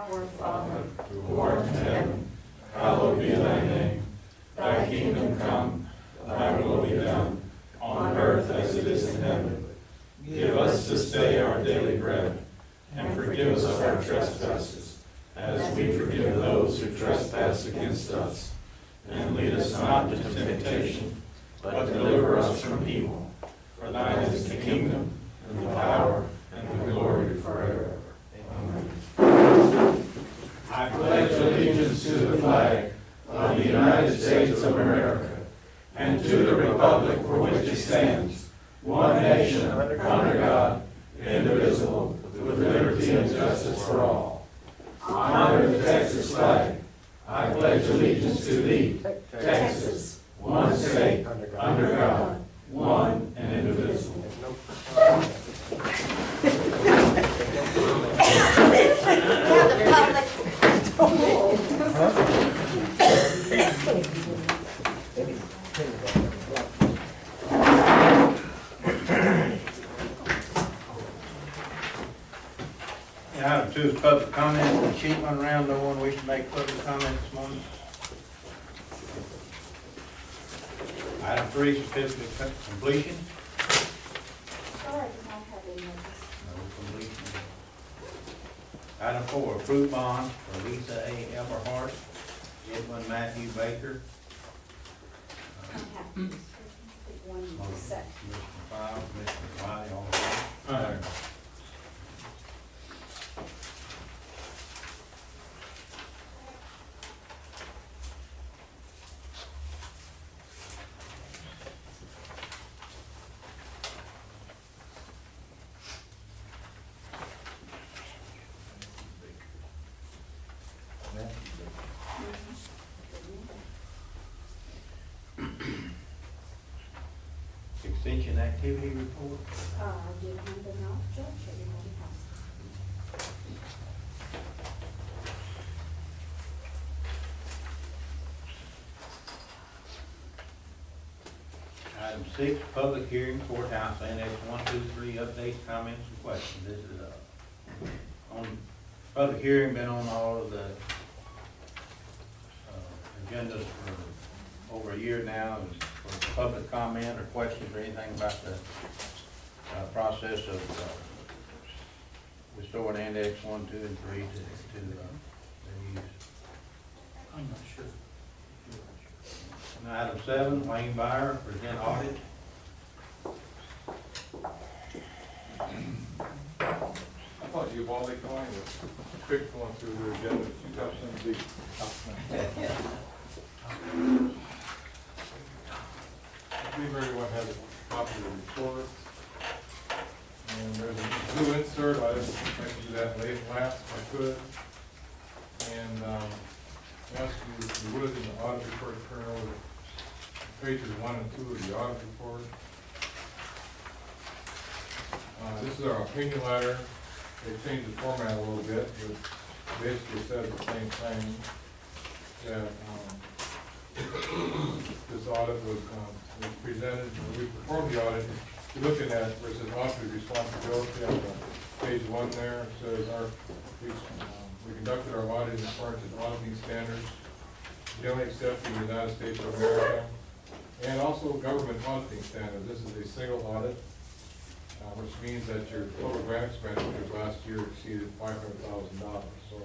Our Father, who art in heaven, hallowed be thy name. Thy kingdom come, thy will be done, on earth as it is in heaven. Give us this day our daily bread, and forgive us our trespasses, as we forgive those who trespass against us. And lead us not into temptation, but deliver us from evil. For thine is the kingdom, and the power, and the glory forever. Amen. I pledge allegiance to the flag of the United States of America, and to the republic for which it stands, one nation, under God, indivisible, with liberty and justice for all. Honor the Texas flag. I pledge allegiance to thee, Texas, one state, under God, one and indivisible. Item 2 is public comment. The sheet went around. No one wishes to make public comment this morning. Item 3, certificate of completion. sorry, I do not have any of this. No completion. Item 4, approved bond for Lisa A. Everhart, Edwin Matthew Baker. I have to pick one set. Commissioner File, Commissioner Wiley, all in favor? Extension activity report. I did hand them out, Judge, everybody has. Item 6, public hearing, courthouse annex 1, 2, 3, updates, comments, and questions. This is on public hearing, been on all of the agendas for over a year now, and for public comment or questions or anything about the process of restoring annex 1, 2, and 3 to their use. I'm not sure. And item 7, Wayne Byer, present audit. I thought you all they going was quick going through their agenda, but you got some big stuff. I believe everyone has a copy of the report. And there's a blue insert, I just mentioned that late last if I could. And ask you, if you would, in the audit report, turn over pages 1 and 2 of the audit report. This is our opinion letter. They changed the format a little bit, but basically says the same thing. That this audit was presented, when we performed the audit, you're looking at where it says auditor's responsibility on the page 1 there. It says we conducted our audit in accordance with auditing standards generally accepted in the United States of America, and also government auditing standards. This is a single audit, which means that your total grant expenditures last year exceeded $500,000. So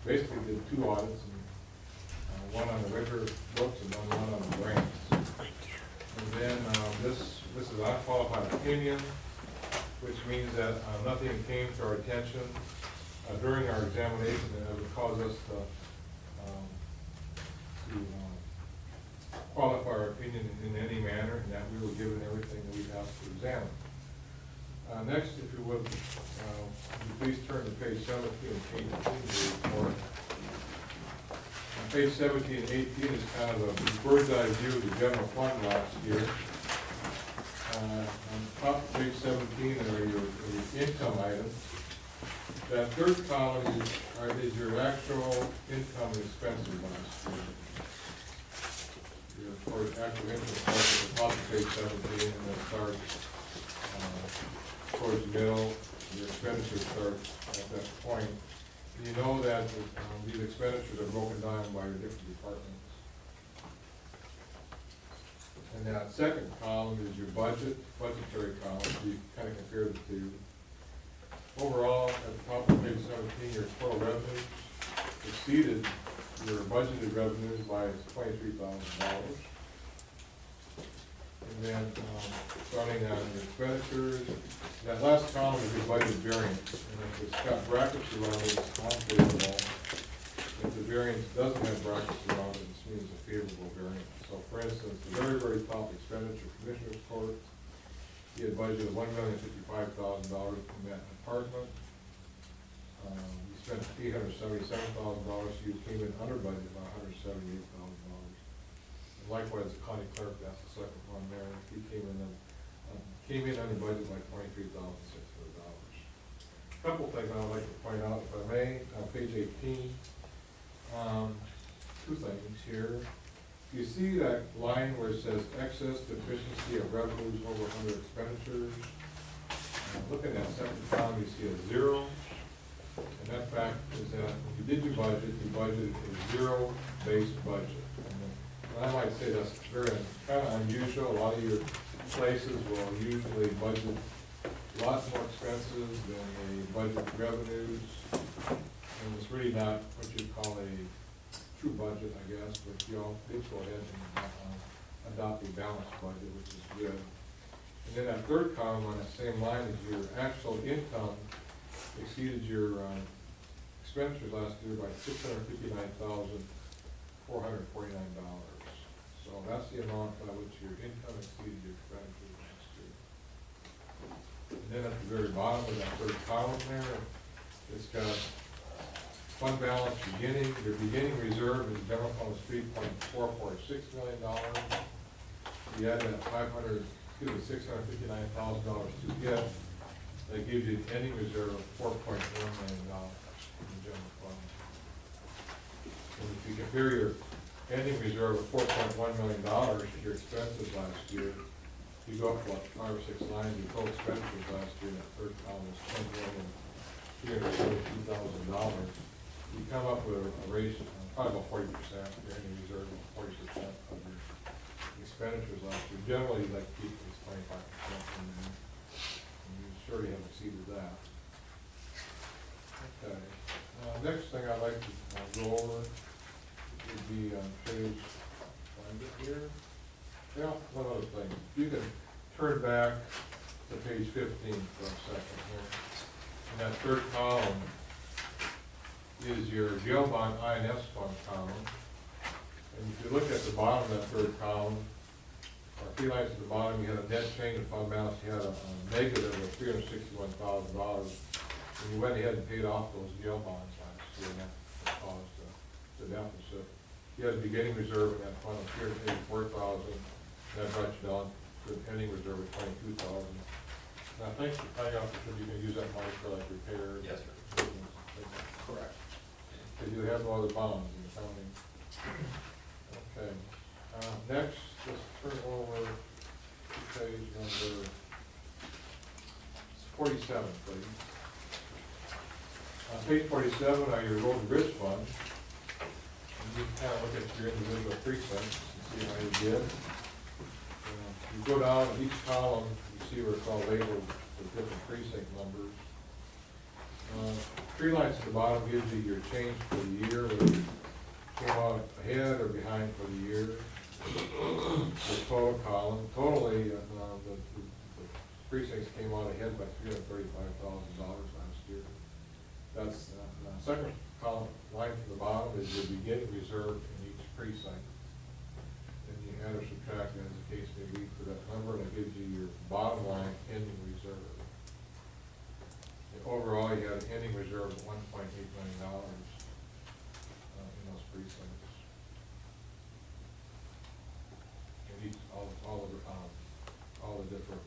basically did 2 audits, and one on the regular books and one on the grants. And then this is an unqualified opinion, which means that nothing came to our attention during our examination that would cause us to qualify our opinion in any manner, and that we were given everything that we asked to examine. Next, if you would you please turn to page 17 and change the report. On page 17 and 18 is kind of a bird's eye view of the general fund last year. On top of page 17 are your income items. That third column is your actual income and expenses last year. Your actual income starts at the top of page 17 and then starts towards the middle. Your expenditures start at that point. You know that these expenditures are broken down by your different departments. And that second column is your budgetary column, you kind of compare the two. Overall, at the top of page 17, your total revenues exceeded your budgeted revenues by $23,000. And then, starting on your expenditures, that last column is your budget variance, and if it's got brackets around it, it's unfavorable. If the variance doesn't have brackets around it, it means a favorable variance. So for instance, the very top expenditure, Commissioner's Court, he had budgeted $1,055,000 from that department. You spent $877,000, so you came in under budget by $178,000. And likewise, the county clerk, that's the second one there, he came in under budget by $23,600. Couple things I would like to point out, if I may, on page 18, two things here. You see that line where it says excess deficiency of revenues over under expenditures? Looking at second column, you see a 0. And that fact is that when you did your budget, you budgeted a zero-based budget. And I might say that's very kind of unusual. A lot of your places will usually budget lots more expenses than they budget revenues. And it's really not what you'd call a true budget, I guess, but you all did go ahead and adopt a balanced budget, which is good. And then that third column on that same line is your actual income exceeded your expenditures last year by $659,449. So that's the amount by which your income exceeded your expenditures last year. And then at the very bottom of that third column there, it's got fund balance beginning. Your beginning reserve is general fund is $3.446 million. You add that $659,000 to get. That gives you an ending reserve of $4.1 million in the general fund. And if you compare your ending reserve of $4.1 million to your expenses last year, you go up about 5 or 6 lines. Your total expenditures last year in that third column was $10,372,000. You come up with a ratio, probably about 40%. Your ending reserve is 40% of your expenditures last year. Generally, you like to keep this 25% in there. Sure you have exceeded that. Okay. Next thing I'd like to go over would be on page, find it here. Yeah, one other thing. You can turn back to page 15 for a second here. In that third column is your jail bond INS fund column. And if you look at the bottom of that third column, or 3 lines at the bottom, you had a net change in fund balance, you had a negative of $361,000. And you went ahead and paid off those jail bonds last year, and that caused the deficit. You had a beginning reserve in that fund of $384,000, that brought you down to an ending reserve of $22,000. Now, thanks for finding out that you can use that money for like repairs. Yes, sir. Correct. Because you have no other bonds in the county. Okay. Next, let's turn over to page number 47, please. Page 47 are your road and bridge funds. And you can kind of look at your individual precincts and see how you did. You go down each column, you see where it's all labeled with different precinct numbers. 3 lines at the bottom gives you your change for the year, whether you came out ahead or behind for the year. The total column, totally, the precincts came out ahead by $335,000 last year. That's the second column, line from the bottom is your beginning reserve in each precinct. And you add or subtract as the case may be for that number, and it gives you your bottom line ending reserve. And overall, you had an ending reserve of $1.8 million in those precincts. All the different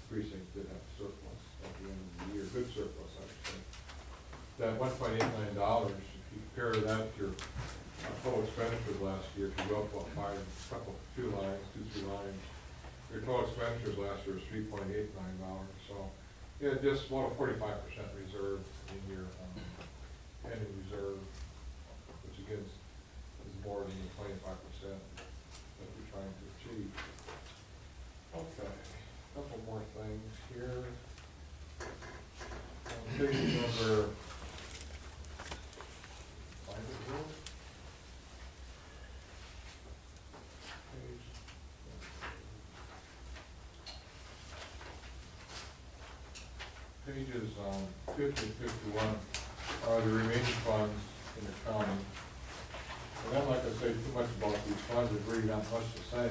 precincts did have surplus at the end of the year, good surplus, I would say. That $1.8 million, if you compare that to your total expenditures last year, if you go up about 3 lines, your total expenditures last year was $3.8 million. So, yeah, just about a 45% reserve in your ending reserve, which again is more than the 25% that we're trying to achieve. Okay, couple more things here. Page number, find it here. Pages 50 and 51 are the remaining funds in the county. And I'm not gonna say too much about these funds, there's really not much to say.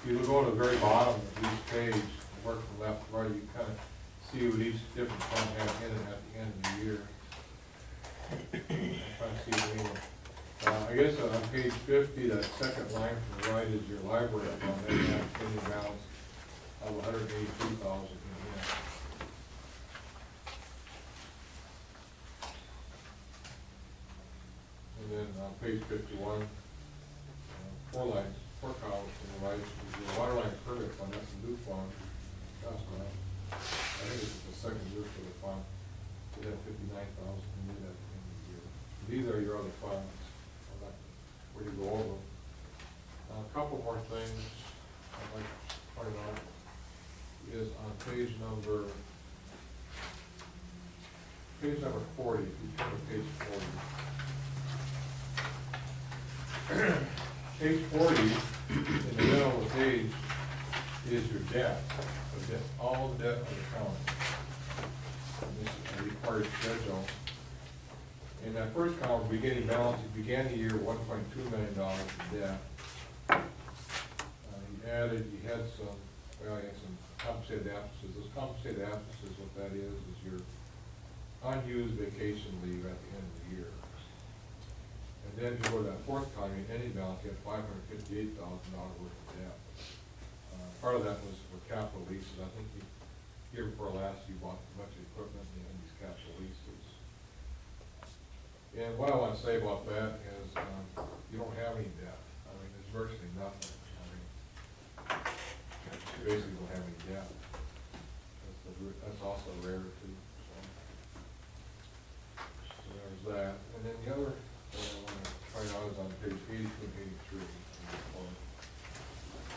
If you go to the very bottom of each page, and work from left to right, you kind of see what each different fund has in it at the end of the year. I'm trying to see the name. I guess on page 50, that second line from the right is your library fund, that has ending balance of $183,000 in here. And then on page 51, four lines, four columns from the right, is your water line permit fund, that's a new fund. That's right. I think it's the second year for the fund. It had $59,000 in it at the end of the year. These are your other funds. I'm not where you go over. A couple more things I'd like to point out is on page number 40, if you turn to page 40. Page 40, in the middle of the page, is your debt, all the debt of the county. And this is a required schedule. In that first column, beginning balance, you began the year $1.2 million in debt. You had some compensated absences. Those compensated absences, what that is your unused vacation leave at the end of the year. And then you go to that fourth column, your ending balance, you had $558,000 worth of debt. Part of that was for capital leases. I think year before last, you bought a bunch of equipment and these capital leases. And what I want to say about that is you don't have any debt. I mean, there's virtually nothing. I mean, you basically don't have any debt. That's also a rarity. So there's that. And then the other thing I want to point out is on page 82 and 83.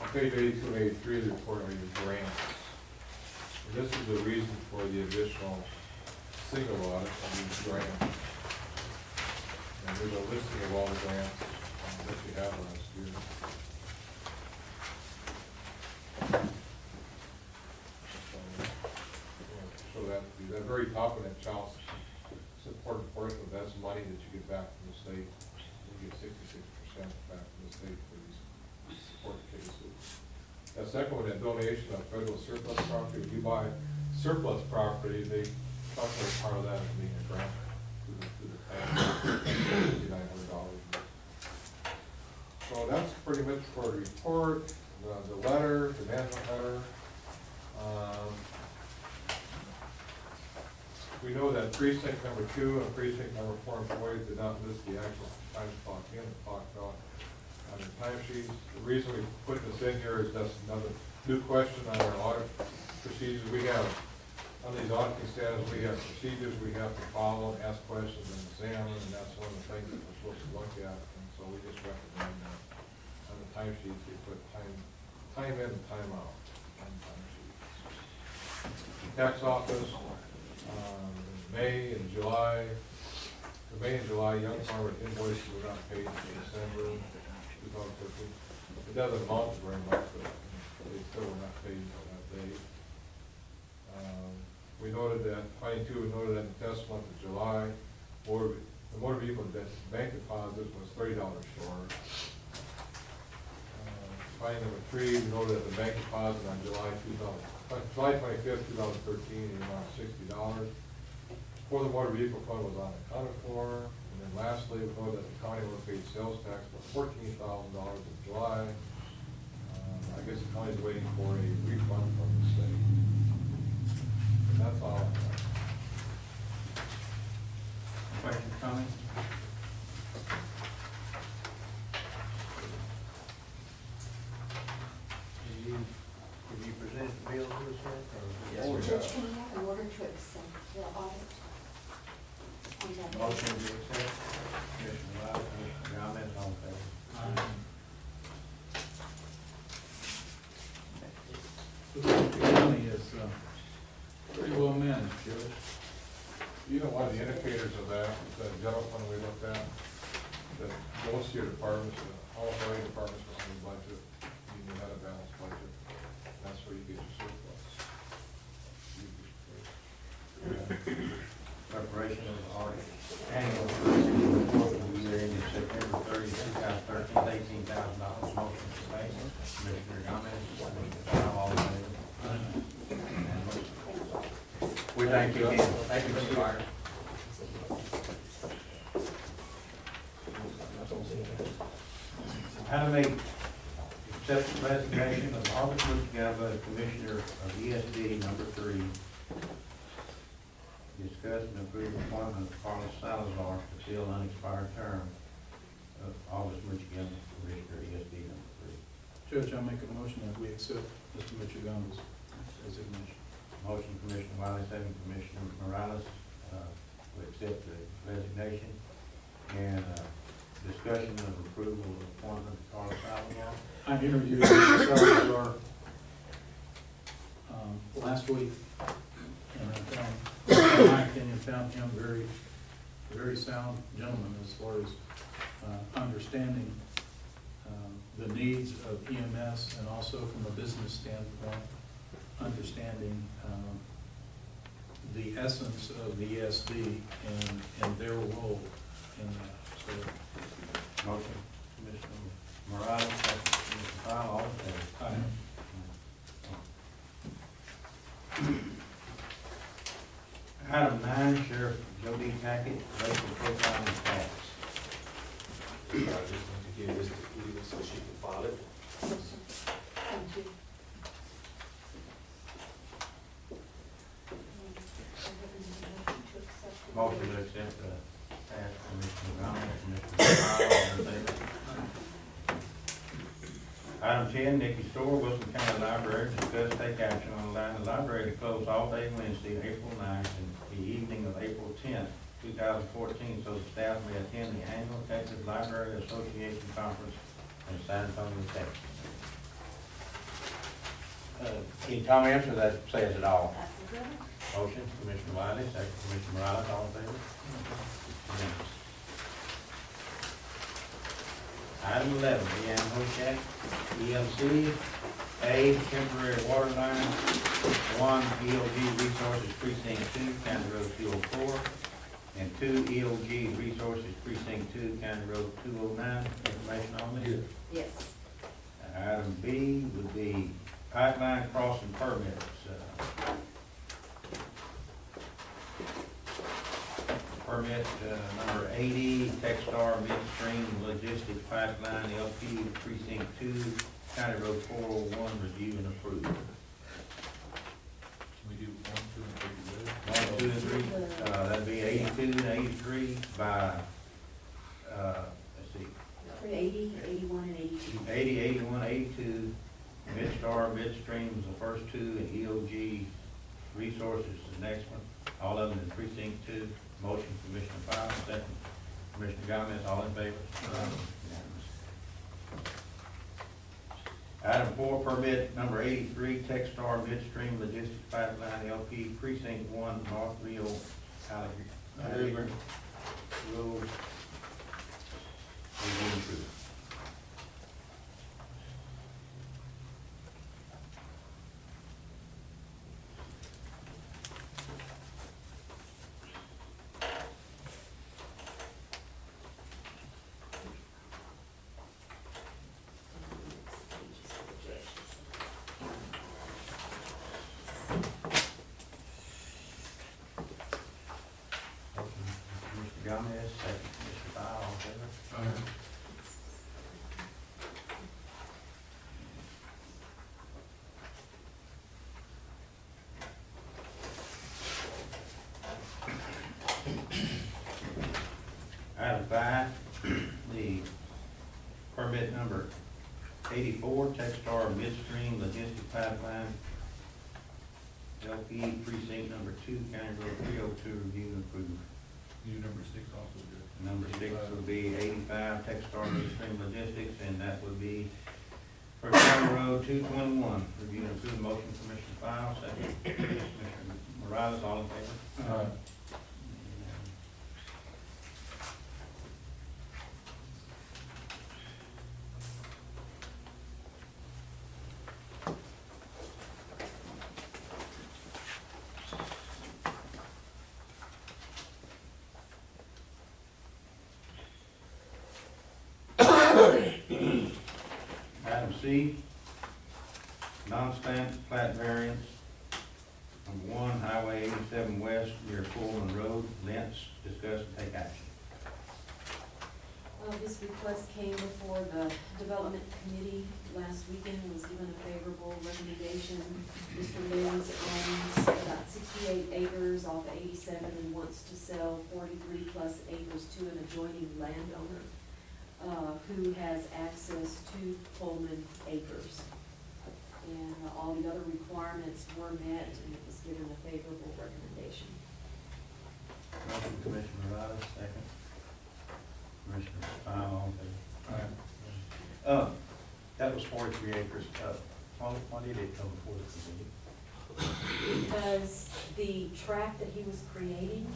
On page 82 and 83 of the report are your grants. And this is the reason for the additional single audit on these grants. And there's a listing of all the grants that you have last year. So that very top of that child support enforcement, that's money that you get back from the state. You get 66% back from the state for these support cases. That second one, that donation of federal surplus property, if you buy surplus property, they calculate part of that as being a grant to the tax, $5,900. So that's pretty much for the report, the letter, the management letter. We know that precinct number 2 and precinct number 4 employees did not list the actual time clock in, the clock out on their time sheets. The reason we put this in here is that's another new question on our audit procedures. We have, on these auditing standards, we have procedures we have to follow, ask questions and examine, and that's one of the things that we're supposed to look at. And so we just recommend that on the time sheets, we put time in and time out on the time sheets. Tax office, May and July, the May and July young farmer invoices were not paid in December 2015. It doesn't amount to very much, but they still were not paid until that date. We noted that, finding 2, we noted that in the test month of July, the motor vehicle bank deposit was $30 short. Finding number 3, we noted that the bank deposit on July 25th, 2013, in the amount of $60. For the motor vehicle fund was unaccounted for. And then lastly, we know that the county would pay sales tax for $14,000 in July. I guess the county's waiting for a refund from the state. And that's all. Questions, comments? Did you present the bill to us yet? Judge, can you have an order to accept the audit? Motion to accept. Commissioner Wiley, Commissioner Gomez, all in favor? The county is pretty well managed, Judge. You know, one of the indicators of that, that general fund we looked at, that most of your departments, almost all your departments are on budget, you had a balanced budget, that's where you get your surplus. Preparation of the audit. Annual report for the year ending September 30, 2013, $18,000. Motion to pay. Commissioner Gomez, Commissioner Powell, all in favor? Unanimous. We thank you again. Thank you, Mr. Carter. Item 8, accept the resignation of Margaret Muscagamba, Commissioner of ESD number 3. Discuss and approve appointment of Carlos Salazar to fill unexpired term of August Muscagamba, Commissioner ESD number 3. Judge, I make a motion that we accept Mr. Michigan's resignation. Motion Commissioner Wiley, second Commissioner Morales, to accept the resignation. And, discussion of approval of appointment of Carlos Salazar. I interviewed Mr. Salazar last week, and I found, in my opinion, found him very sound gentleman as far as understanding the needs of EMS, and also from a business standpoint, understanding the essence of the ESD and their role in that. So, Motion Commissioner Morales, second Commissioner Powell, all in favor? Item 9, Sheriff Joe D. Tackett, racial profiling tax. I just want to give this to Eva so she can file it. Thank you. Motion to accept the tax, Commissioner Gomez, Commissioner Powell, all in favor? Item 10, Nikki Store, Wilson County Library, discuss take action on allowing the library to close all day Wednesday, April 9th, and the evening of April 10th, 2014, so the staff may attend the annual Texas Library Association Conference in San Antonio, Texas. Any comments, or that says it all? Passes over. Motion, Commissioner Wiley, second Commissioner Morales, all in favor? Unanimous. Item 11, Deanne Hochak, ELC, A, temporary water line, 1, ELG Resources Precinct 2, County Road 204, and 2, ELG Resources Precinct 2, County Road 209. Information on this? Yes. Item B would be pipeline crossing permits. Permit number 80, Techstar Midstream Logistics Pipeline LP Precinct 2, County Road 401, review and approve. Can we do 1, 2, and 3 together? 1, 2, and 3, that'd be 82 and 83 by, let's see, 80, 81, and 82. 80, 81, 82, Midstar Midstream is the first two, and EOG Resources is the next one, all of them in Precinct 2. Motion, Commissioner Powell, second Commissioner Gomez, all in favor? Unanimous. Item 4, permit number 83, Techstar Midstream Logistics Pipeline LP Precinct 1, North Rio, Allegany Road. Review and approve. Commissioner Gomez, second Commissioner Powell, all in favor? Item 5, the permit number 84, Techstar Midstream Logistics Pipeline LP Precinct number 2, County Road 302, review and approve. You number 6 also good. Number 6 would be 85 Texas Midstream Logistics, and that would be for County Road 221. Review and approve motion, Commissioner File, second. Commissioner Morales, all in favor? Item C, non-stamped plat variance. Number 1, Highway 87 West near Pullman Road, Lentz, discuss and take action. This request came before the Development Committee last weekend, was given a favorable recommendation. Mr. Lenz owns about 68 acres off of 87 and wants to sell 43 plus acres to an adjoining landowner who has access to Pullman acres. And all the other requirements were met, and it was given a favorable recommendation. Motion, Commissioner Morales, second. Commissioner File, all in favor? That was 43 acres. Why did it come before the committee? Because the tract that he was creating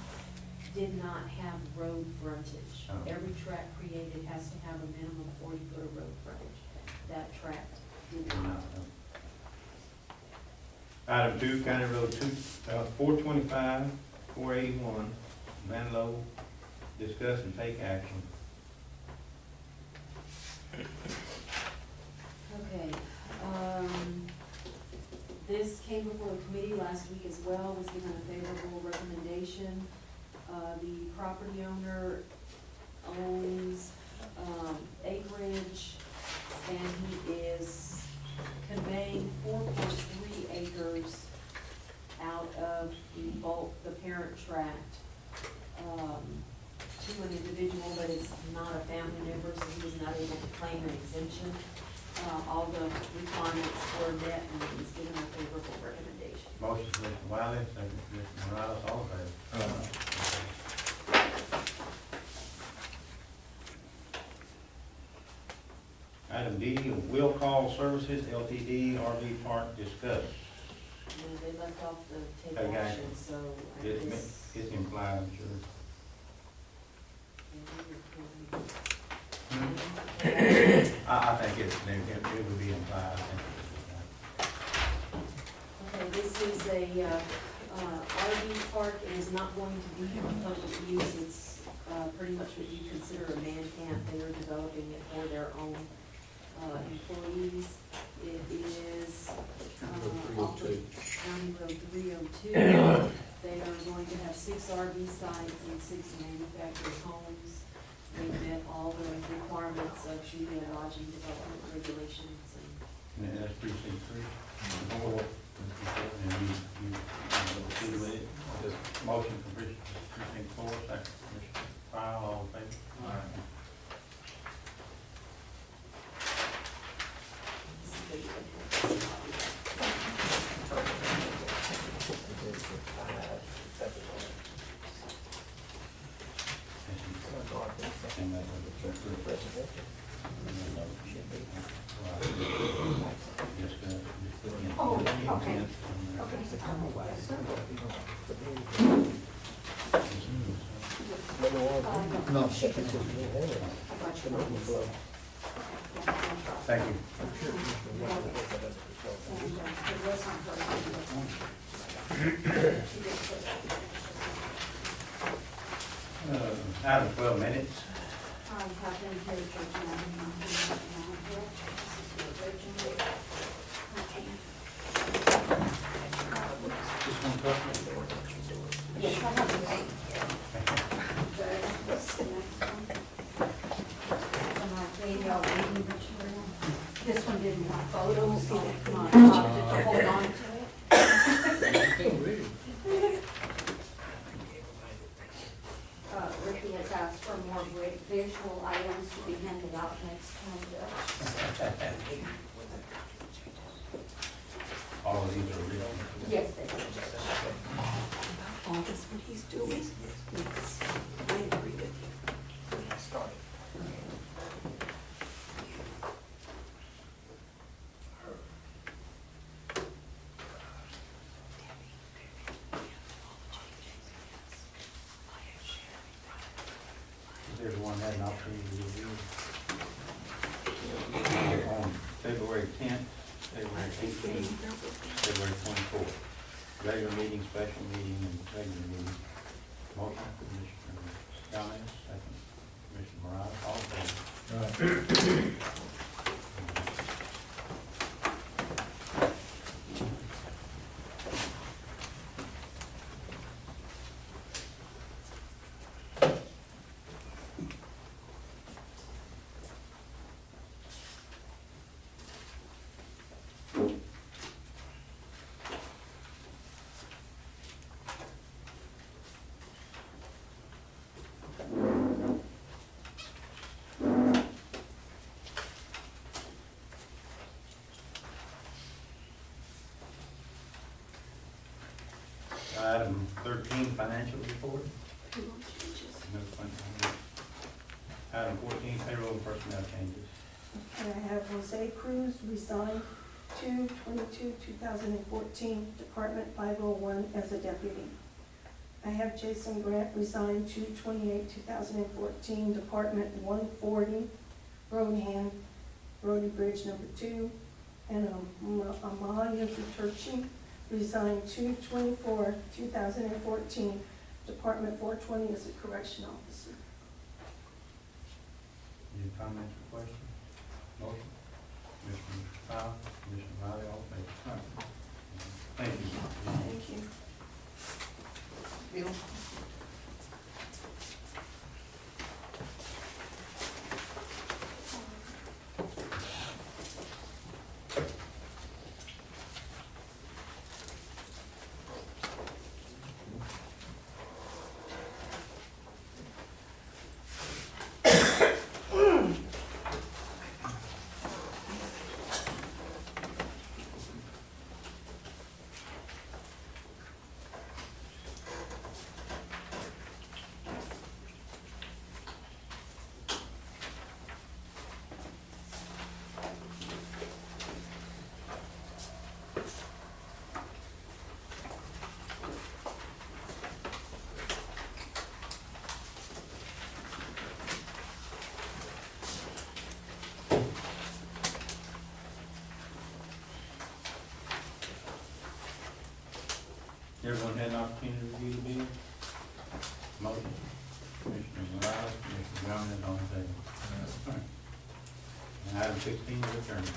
did not have road frontage. Oh. Every tract created has to have a minimum 40-foot of road frontage. That tract did not. Item 2, County Road 425, 481, Menlo, discuss and take action. Okay, this came before the committee last week as well, was given a favorable recommendation. The property owner owns, acreage, and he is conveying 4.3 acres out of the parent tract, to an individual that is not a family member, so he was not able to claim an exemption. All the requirements were met, and it was given a favorable recommendation. Motion, Commissioner Wiley, second, Commissioner Morales, all in favor? Item D, Will Call Services Ltd, RV Park, discuss. And they left off the take Okay. action, so I guess. It's implied, I'm sure. I think it would be implied, I think. Okay, this is a, RV park, and is not going to be public use. It's, pretty much what you consider a man camp. They are developing it for their own, employees. It is, off of County Road 302. They are going to have 6 RV sites and 6 manufactured homes. They met all the requirements of the lodging development regulations and. And that's precinct 3. And you proceed with it. Just motion for precinct 4, second, Commissioner File, all in favor? Oh, okay. No. Thank you. Item 12 minutes. I have been here church now. This is the original. Just one copy? Yes, I have it. What's the next one? And I gave y'all reading material. This one didn't have photos, so I opted to hold on to it. Ricky has asked for more visual items to be handed out next time. All of these are real. Yes, they are. Oh, that's what he's doing. Yes. Everyone had an opportunity to review. On February 10th, February 18th, February 24th. Regular meeting, special meeting, and regular meeting. Motion, Commissioner Gomez, second, Commissioner Morales, all in favor? Item 13, financial report. No fun- Item 14, payroll and personnel changes. And I have Jose Cruz resigned 2/22/2014, Department 501 as a deputy. I have Jason Grant resigned 2/28/2014, Department 140, road hand, Brody Bridge number 2. And Amaya Zuterchi resigned 2/24/2014, Department 420 as a correction officer. Any comments or questions? Motion? Commissioner Powell, Commissioner Riley, all in favor? Thank you. Thank you. Bill? Everyone had an opportunity to review the bill? Motion? Commissioner Morales, Commissioner Gomez, all in favor? All right. And item 16 is adjourned.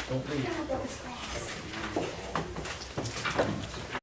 Don't leave. That was fast.